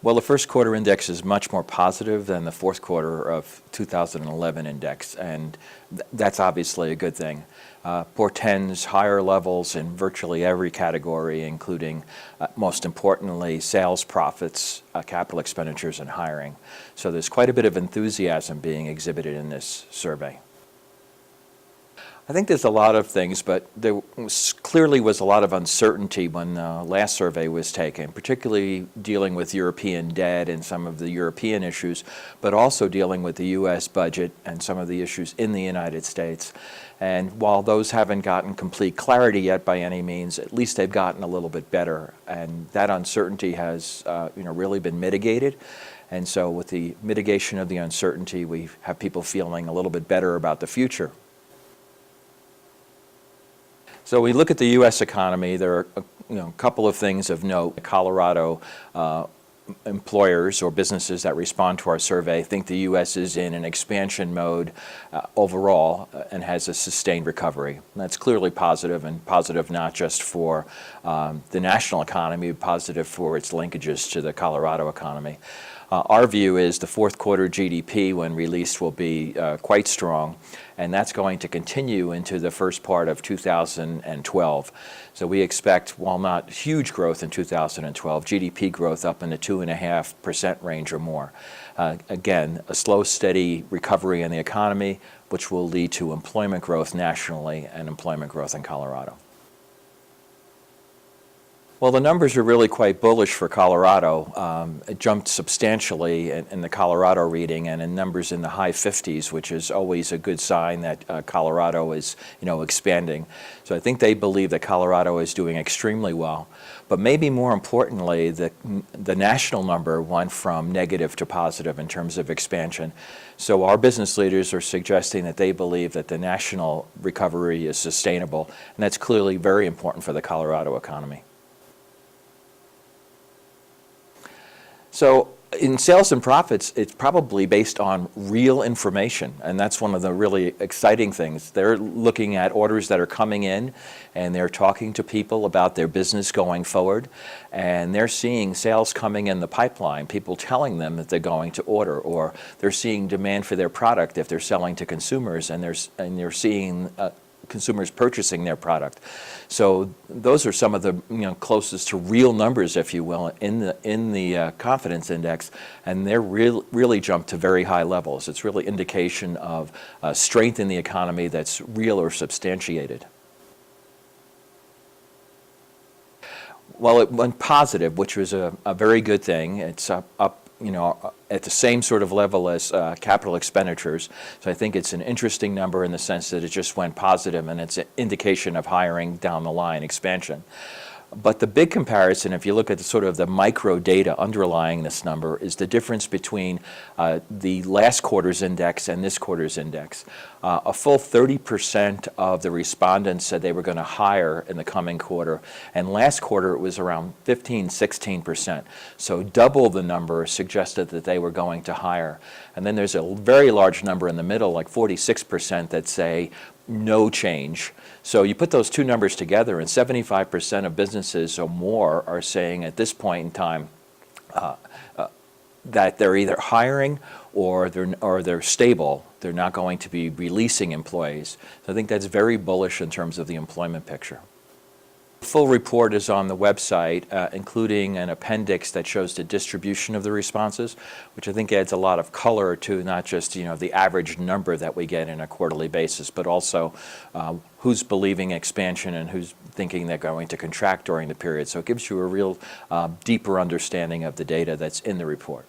Well, the first quarter index is much more positive than the fourth quarter of 2011 index, and that's obviously a good thing. Portends higher levels in virtually every category, including, most importantly, sales, profits, capital expenditures, and hiring. So there's quite a bit of enthusiasm being exhibited in this survey. I think there's a lot of things, but there clearly was a lot of uncertainty when the last survey was taken, particularly dealing with European debt and some of the European issues, but also dealing with the U.S. budget and some of the issues in the United States. And while those haven't gotten complete clarity yet by any means, at least they've gotten a little bit better. And that uncertainty has really been mitigated. And so with the mitigation of the uncertainty, we have people feeling a little bit better about the future. So we look at the U.S. economy. There are a couple of things of note. Colorado employers or businesses that respond to our survey think the U.S. is in an expansion mode overall and has a sustained recovery. And that's clearly positive, and positive not just for the national economy, but positive for its linkages to the Colorado economy. Our view is the fourth quarter GDP, when released, will be quite strong, and that's going to continue into the first part of 2012. So we expect, while not huge growth in 2012, GDP growth up in the 2.5% range or more. Again, a slow, steady recovery in the economy, which will lead to employment growth nationally and employment growth in Colorado. Well, the numbers are really quite bullish for Colorado. It jumped substantially in the Colorado reading, and in numbers in the high 50s, which is always a good sign that Colorado is, expanding. So I think they believe that Colorado is doing extremely well. But maybe more importantly, the national number went from negative to positive in terms of expansion. So our business leaders are suggesting that they believe that the national recovery is sustainable, and that's clearly very important for the Colorado economy. So in sales and profits, it's probably based on real information, and that's one of the really exciting things. They're looking at orders that are coming in, and they're talking to people about their business going forward, and they're seeing sales coming in the pipeline, people telling them that they're going to order, or they're seeing demand for their product if they're selling to consumers, and they're seeing consumers purchasing their product. So those are some of the closest to real numbers, if you will, in the confidence index, and they're really jumped to very high levels. It's really indication of strength in the economy that's real or substantiated. Well, it went positive, which was a very good thing. It's up at the same sort of level as capital expenditures. So I think it's an interesting number in the sense that it just went positive, and it's an indication of hiring down the line, expansion. But the big comparison, if you look at the micro data underlying this number, is the difference between the last quarter's index and this quarter's index. A full 30% of the respondents said they were going to hire in the coming quarter, and last quarter it was around 16%. So double the number suggested that they were going to hire. And then there's a very large number in the middle, like 46%, that say no change. So you put those two numbers together, and 75% of businesses or more are saying at this point in time that they're either hiring or they're stable. They're not going to be releasing employees. So I think that's very bullish in terms of the employment picture. The full report is on the website, including an appendix that shows the distribution of the responses, which I think adds a lot of color to not just the average number that we get in a quarterly basis, but also who's believing expansion and who's thinking they're going to contract during the period. So it gives you a real deeper understanding of the data that's in the report.